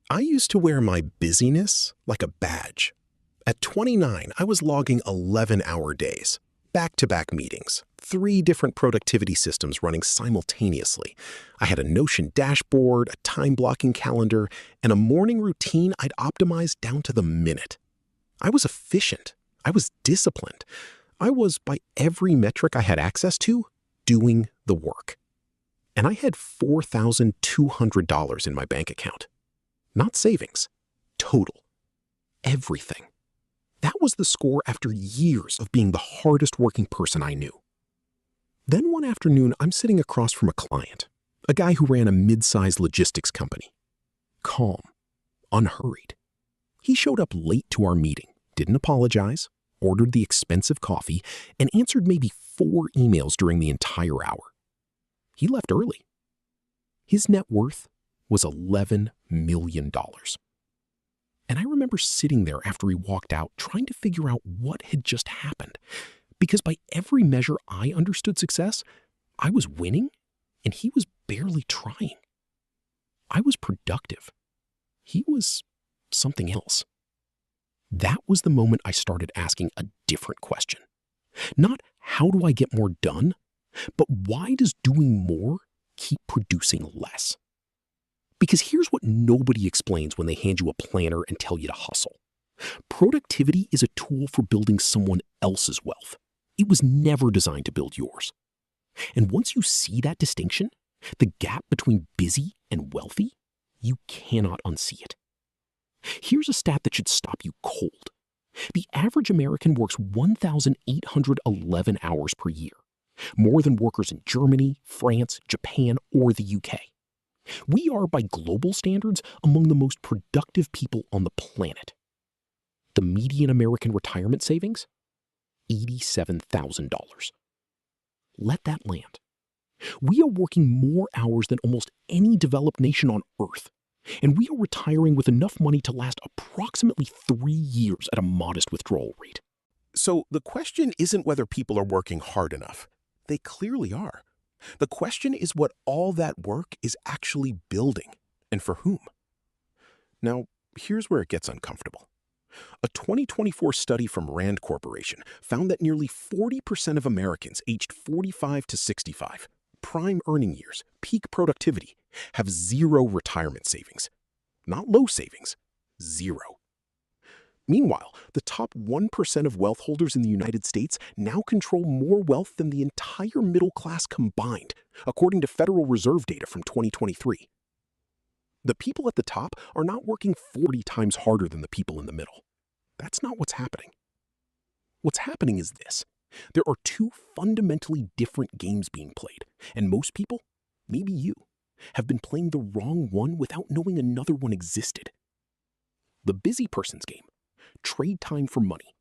I used to wear my busyness like a badge. At 29, I was logging 11-hour days, back-to-back meetings, 3 different productivity systems running simultaneously. I had a Notion dashboard, a time-blocking calendar, and a morning routine I'd optimized down to the minute. I was efficient. I was disciplined. I was, by every metric I had access to, doing the work. And I had $4,200 in my bank account. Not savings. Total. Everything. That was the score after years of being the hardest working person I knew. Then one afternoon, I'm sitting across from a client, a guy who ran a mid-sized logistics company. Calm. Unhurried. He showed up late to our meeting, didn't apologize, ordered the expensive coffee, and answered maybe 4 emails during the entire hour. He left early. His net worth was $11 million. And I remember sitting there after he walked out trying to figure out what had just happened. Because by every measure I understood success, I was winning and he was barely trying. I was productive. He was something else. That was the moment I started asking a different question. Not how do I get more done, but why does doing more keep producing less? Because here's what nobody explains when they hand you a planner and tell you to hustle. Productivity is a tool for building someone else's wealth. It was never designed to build yours. And once you see that distinction, the gap between busy and wealthy, you cannot unsee it. Here's a stat that should stop you cold. The average American works 1,811 hours per year, more than workers in Germany, France, Japan, or the UK. We are, by global standards, among the most productive people on the planet. The median American retirement savings? $87,000. Let that land. We are working more hours than almost any developed nation on Earth, and we are retiring with enough money to last approximately 3 years at a modest withdrawal rate. So the question isn't whether people are working hard enough. They clearly are. The question is what all that work is actually building, and for whom. Now, here's where it gets uncomfortable. A 2024 study from Rand Corporation found that nearly 40% of Americans aged 45 to 65, prime earning years, peak productivity, have zero retirement savings. Not low savings, zero. Meanwhile, the top 1% of wealth holders in the United States now control more wealth than the entire middle class combined, according to Federal Reserve data from 2023. The people at the top are not working 40 times harder than the people in the middle. That's not what's happening. What's happening is this. There are 2 fundamentally different games being played, and most people, maybe you, have been playing the wrong one without knowing another one existed. The busy person's game. Trade time for money.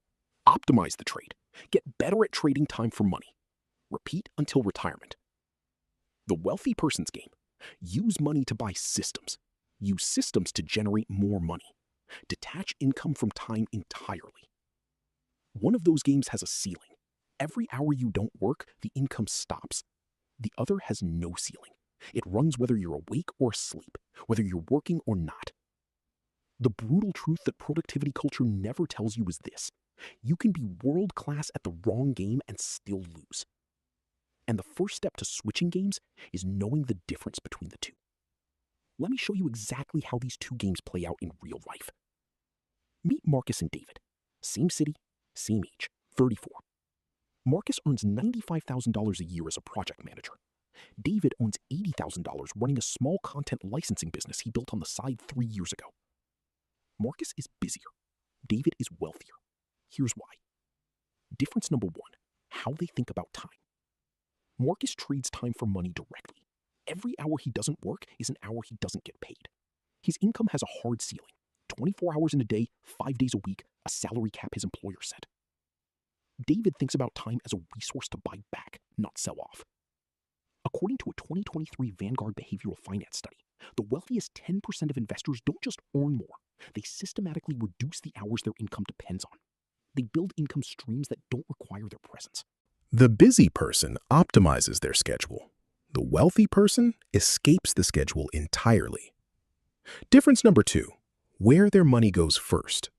Optimize the trade. Get better at trading time for money. Repeat until retirement. The wealthy person's game. Use money to buy systems. Use systems to generate more money. Detach income from time entirely. One of those games has a ceiling. Every hour you don't work, the income stops. The other has no ceiling. It runs whether you're awake or asleep, whether you're working or not. The brutal truth that productivity culture never tells you is this. You can be world-class at the wrong game and still lose. And the first step to switching games is knowing the difference between the 2. Let me show you exactly how these 2 games play out in real life. Meet Marcus and David. Same city, same age, 34. Marcus earns $95,000 a year as a project manager. David earns $80,000 running a small content licensing business he built on the side 3 years ago. Marcus is busier. David is wealthier. Here's why. Difference number 1, how they think about time. Marcus trades time for money directly. Every hour he doesn't work is an hour he doesn't get paid. His income has a hard ceiling. 24 hours in a day, 5 days a week, a salary cap his employer set. David thinks about time as a resource to buy back, not sell off. According to a 2023 Vanguard behavioral finance study, the wealthiest 10% of investors don't just earn more, they systematically reduce the hours their income depends on. They build income streams that don't require their presence. The busy person optimizes their schedule. The wealthy person escapes the schedule entirely. Difference number 2, where their money goes first.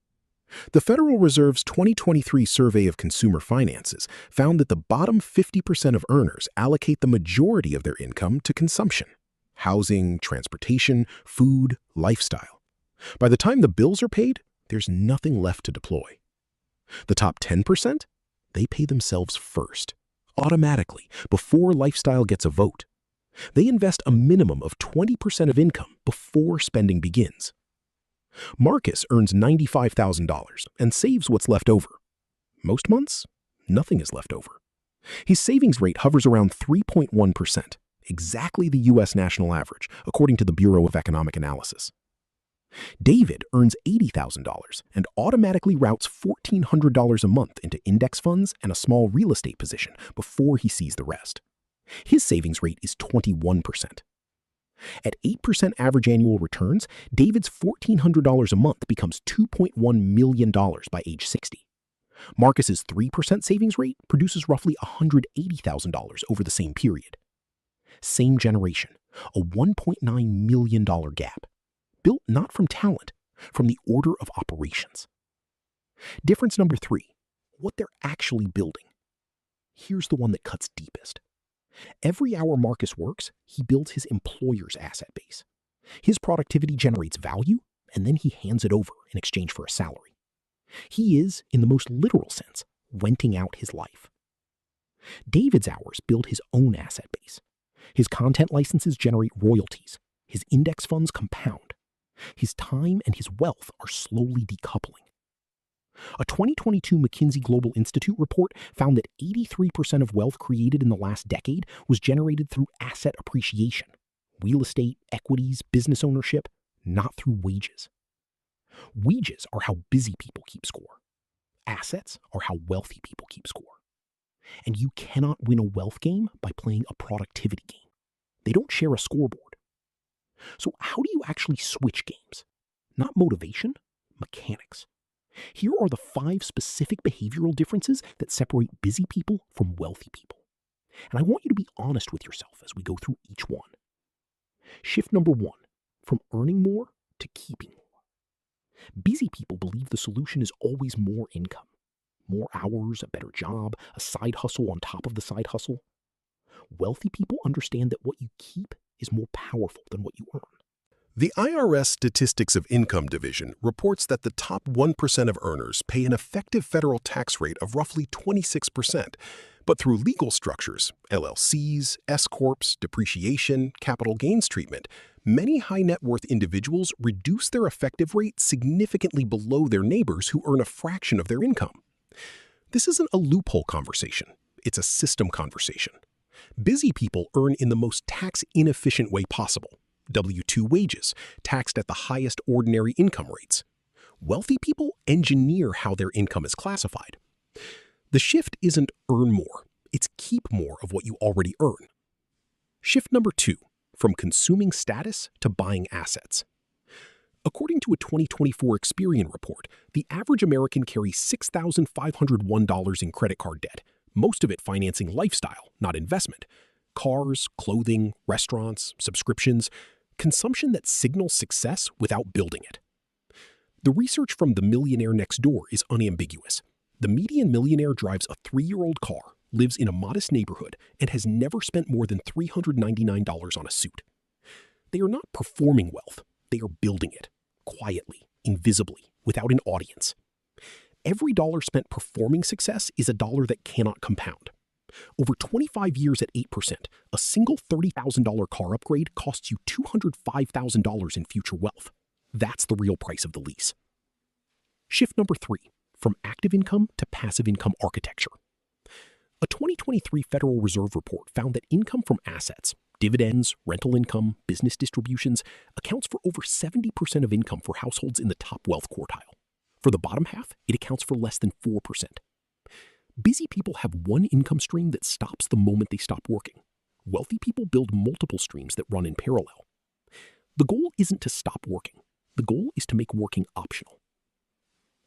The Federal Reserve's 2023 survey of consumer finances found that the bottom 50% of earners allocate the majority of their income to consumption: housing, transportation, food, lifestyle. By the time the bills are paid, there's nothing left to deploy. The top 10%? They pay themselves first, automatically, before lifestyle gets a vote. They invest a minimum of 20% of income before spending begins. Marcus earns $95,000 and saves what's left over. Most months, nothing is left over. His savings rate hovers around 3.1%, exactly the U.S. national average, according to the Bureau of Economic Analysis. David earns $80,000 and automatically routes $1,400 a month into index funds and a small real estate position before he sees the rest. His savings rate is 21%. At 8% average annual returns, David's $1,400 a month becomes $2.1 million by age 60. Marcus's 3% savings rate produces roughly $180,000 over the same period. Same generation, a $1.9 million gap, built not from talent, from the order of operations. Difference number 3, what they're actually building. Here's the one that cuts deepest. Every hour Marcus works, he builds his employer's asset base. His productivity generates value, and then he hands it over in exchange for a salary. He is, in the most literal sense, renting out his life. David's hours build his own asset base. His content licenses generate royalties. His index funds compound. His time and his wealth are slowly decoupling. A 2022 McKinsey Global Institute report found that 83% of wealth created in the last decade was generated through asset appreciation, real estate, equities, business ownership, not through wages. Wages are how busy people keep score. Assets are how wealthy people keep score. And you cannot win a wealth game by playing a productivity game. They don't share a scoreboard. So how do you actually switch games? Not motivation, mechanics. Here are the 5 specific behavioral differences that separate busy people from wealthy people. And I want you to be honest with yourself as we go through each one. Shift number 1, from earning more to keeping more. Busy people believe the solution is always more income. More hours, a better job, a side hustle on top of the side hustle. Wealthy people understand that what you keep is more powerful than what you earn. The IRS Statistics of Income Division reports that the top 1% of earners pay an effective federal tax rate of roughly 26%, but through legal structures, LLCs, S-corps, depreciation, capital gains treatment, many high-net-worth individuals reduce their effective rate significantly below their neighbors who earn a fraction of their income. This isn't a loophole conversation. It's a system conversation. Busy people earn in the most tax-inefficient way possible. W-2 wages, taxed at the highest ordinary income rates. Wealthy people engineer how their income is classified. The shift isn't earn more, it's keep more of what you already earn. Shift number 2, from consuming status to buying assets. According to a 2024 Experian report, the average American carries $6,501 in credit card debt, most of it financing lifestyle, not investment. Cars, clothing, restaurants, subscriptions, consumption that signals success without building it. The research from The Millionaire Next Door is unambiguous. The median millionaire drives a 3-year-old car, lives in a modest neighborhood, and has never spent more than $399 on a suit. They are not performing wealth. They are building it, quietly, invisibly, without an audience. Every dollar spent performing success is a dollar that cannot compound. Over 25 years at 8%, a single $30,000 car upgrade costs you $205,000 in future wealth. That's the real price of the lease. Shift number 3, from active income to passive income architecture. A 2023 Federal Reserve report found that income from assets, dividends, rental income, business distributions, accounts for over 70% of income for households in the top wealth quartile. For the bottom half, it accounts for less than 4%. Busy people have one income stream that stops the moment they stop working. Wealthy people build multiple streams that run in parallel. The goal isn't to stop working. The goal is to make working optional.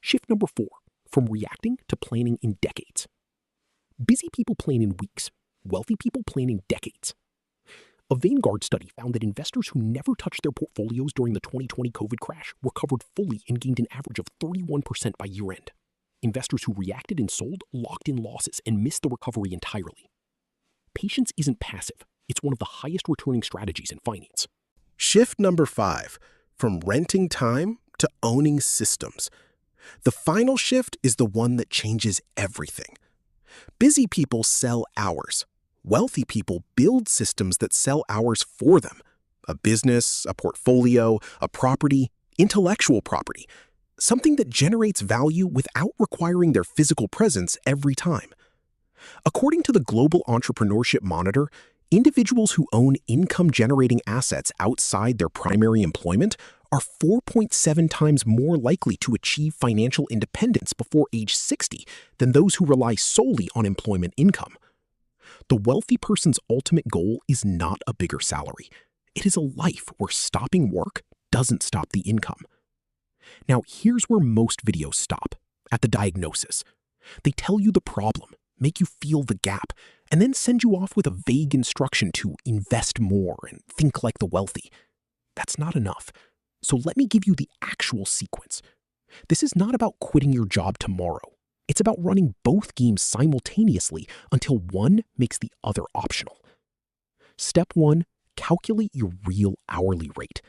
Shift number 4, from reacting to planning in decades. Busy people plan in weeks. Wealthy people plan in decades. A Vanguard study found that investors who never touched their portfolios during the 2020 COVID crash recovered fully and gained an average of 31% by year-end. Investors who reacted and sold locked in losses and missed the recovery entirely. Patience isn't passive. It's one of the highest returning strategies in finance. Shift number 5, from renting time to owning systems. The final shift is the one that changes everything. Busy people sell hours. Wealthy people build systems that sell hours for them. A business, a portfolio, a property, intellectual property. Something that generates value without requiring their physical presence every time. According to the Global Entrepreneurship Monitor, individuals who own income-generating assets outside their primary employment are 4.7 times more likely to achieve financial independence before age 60 than those who rely solely on employment income. The wealthy person's ultimate goal is not a bigger salary. It is a life where stopping work doesn't stop the income. Now, here's where most videos stop, at the diagnosis. They tell you the problem, make you feel the gap, and then send you off with a vague instruction to invest more and think like the wealthy. That's not enough. So let me give you the actual sequence. This is not about quitting your job tomorrow. It's about running both games simultaneously until one makes the other optional. Step 1, calculate your real hourly rate.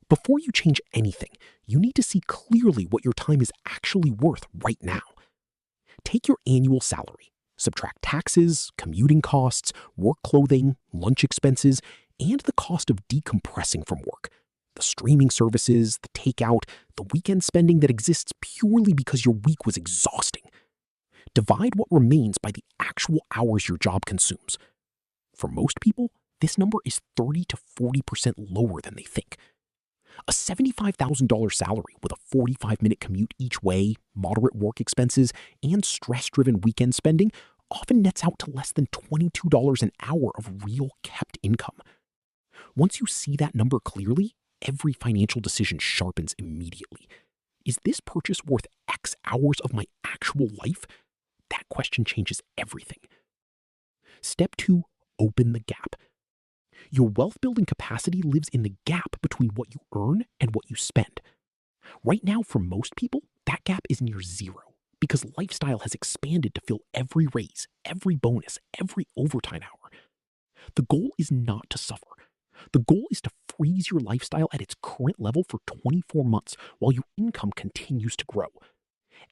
Before you change anything, you need to see clearly what your time is actually worth right now. Take your annual salary, subtract taxes, commuting costs, work clothing, lunch expenses, and the cost of decompressing from work. The streaming services, the takeout, the weekend spending that exists purely because your week was exhausting. Divide what remains by the actual hours your job consumes. For most people, this number is 30 to 40% lower than they think. A $75,000 salary with a 45-minute commute each way, moderate work expenses, and stress-driven weekend spending often nets out to less than $22 an hour of real kept income. Once you see that number clearly, every financial decision sharpens immediately. Is this purchase worth X hours of my actual life? That question changes everything. Step 2, open the gap. Your wealth-building capacity lives in the gap between what you earn and what you spend. Right now, for most people, that gap is near zero because lifestyle has expanded to fill every raise, every bonus, every overtime hour. The goal is not to suffer. The goal is to freeze your lifestyle at its current level for 24 months while your income continues to grow.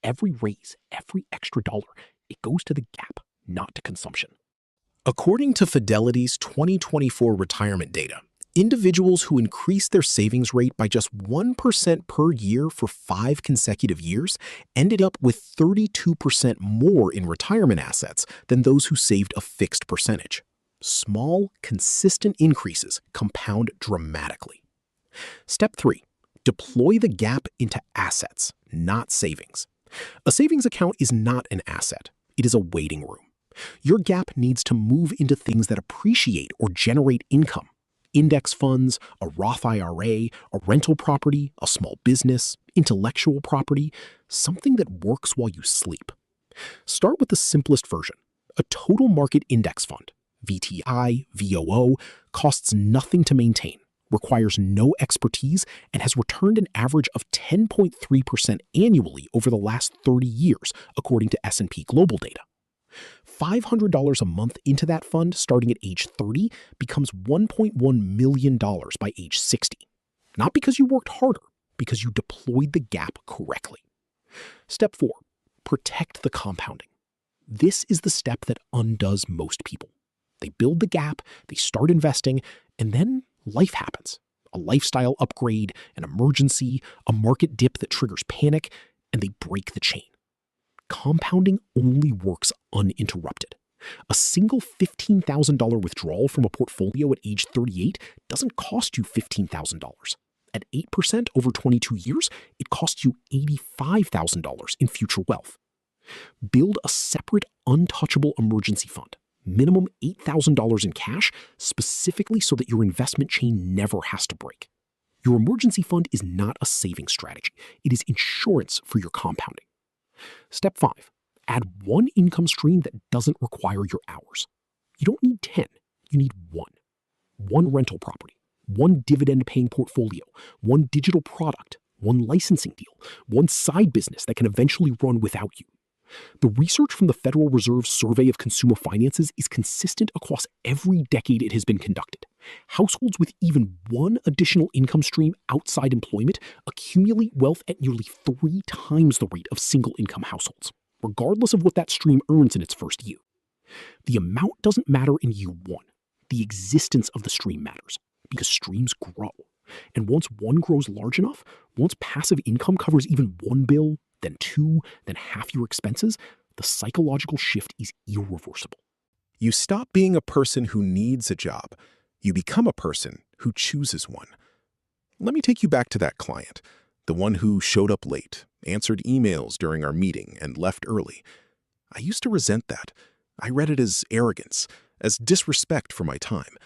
Every raise, every extra dollar, it goes to the gap, not to consumption. According to Fidelity's 2024 retirement data, individuals who increased their savings rate by just 1% per year for 5 consecutive years ended up with 32% more in retirement assets than those who saved a fixed percentage. Small, consistent increases compound dramatically. Step 3, deploy the gap into assets, not savings. A savings account is not an asset. It is a waiting room. Your gap needs to move into things that appreciate or generate income. Index funds, a Roth IRA, a rental property, a small business, intellectual property, something that works while you sleep. Start with the simplest version, a total market index fund. VTI, VOO, costs nothing to maintain, requires no expertise, and has returned an average of 10.3% annually over the last 30 years, according to S&P Global data. $500 a month into that fund starting at age 30 becomes $1.1 million by age 60. Not because you worked harder, because you deployed the gap correctly. Step 4, protect the compounding. This is the step that undoes most people. They build the gap, they start investing, and then life happens. A lifestyle upgrade, an emergency, a market dip that triggers panic, and they break the chain. Compounding only works uninterrupted. A single $15,000 withdrawal from a portfolio at age 38 doesn't cost you $15,000. At 8% over 22 years, it costs you $85,000 in future wealth. Build a separate, untouchable emergency fund. Minimum $8,000 in cash, specifically so that your investment chain never has to break. Your emergency fund is not a saving strategy. It is insurance for your compounding. Step 5, add one income stream that doesn't require your hours. You don't need 10, you need 1. One rental property, one dividend-paying portfolio, one digital product, one licensing deal, one side business that can eventually run without you. The research from the Federal Reserve's Survey of Consumer Finances is consistent across every decade it has been conducted. Households with even one additional income stream outside employment accumulate wealth at nearly 3 times the rate of single-income households, regardless of what that stream earns in its first year. The amount doesn't matter in year one. The existence of the stream matters, because streams grow. And once one grows large enough, once passive income covers even one bill, then 2, then half your expenses, the psychological shift is irreversible. You stop being a person who needs a job. You become a person who chooses one. Let me take you back to that client, the one who showed up late, answered emails during our meeting, and left early. I used to resent that. I read it as arrogance, as disrespect for my time.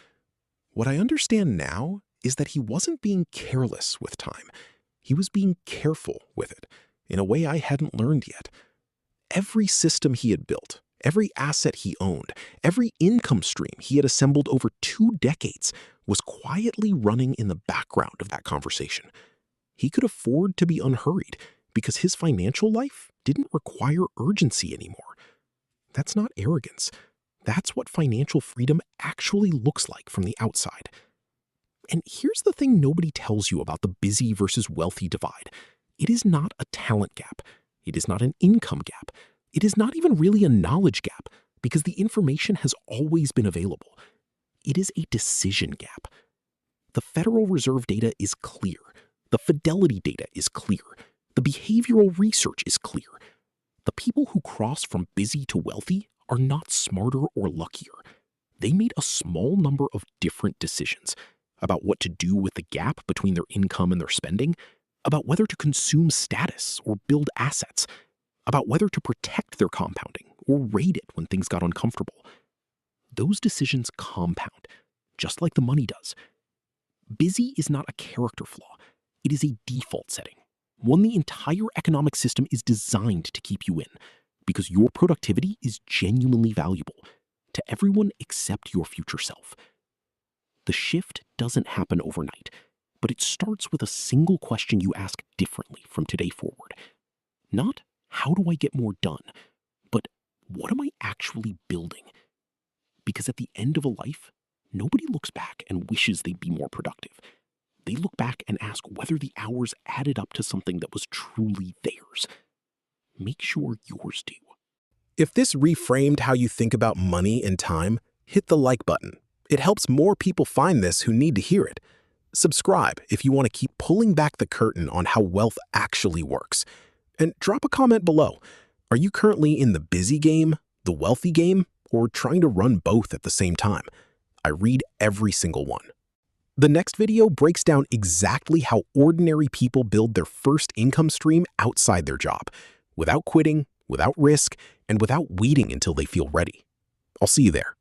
What I understand now is that he wasn't being careless with time. He was being careful with it, in a way I hadn't learned yet. Every system he had built, every asset he owned, every income stream he had assembled over 2 decades was quietly running in the background of that conversation. He could afford to be unhurried because his financial life didn't require urgency anymore. That's not arrogance. That's what financial freedom actually looks like from the outside. And here's the thing nobody tells you about the busy versus wealthy divide. It is not a talent gap. It is not an income gap. It is not even really a knowledge gap, because the information has always been available. It is a decision gap. The Federal Reserve data is clear. The Fidelity data is clear. The behavioral research is clear. The people who cross from busy to wealthy are not smarter or luckier. They made a small number of different decisions about what to do with the gap between their income and their spending, about whether to consume status or build assets, about whether to protect their compounding or raid it when things got uncomfortable. Those decisions compound, just like the money does. Busy is not a character flaw. It is a default setting, one the entire economic system is designed to keep you in, because your productivity is genuinely valuable to everyone except your future self. The shift doesn't happen overnight, but it starts with a single question you ask differently from today forward. Not, how do I get more done, but what am I actually building? Because at the end of a life, nobody looks back and wishes they'd be more productive. They look back and ask whether the hours added up to something that was truly theirs. Make sure yours do. If this reframed how you think about money and time, hit the like button. It helps more people find this who need to hear it. Subscribe if you want to keep pulling back the curtain on how wealth actually works. And drop a comment below. Are you currently in the busy game, the wealthy game, or trying to run both at the same time? I read every single one. The next video breaks down exactly how ordinary people build their first income stream outside their job, without quitting, without risk, and without waiting until they feel ready. I'll see you there.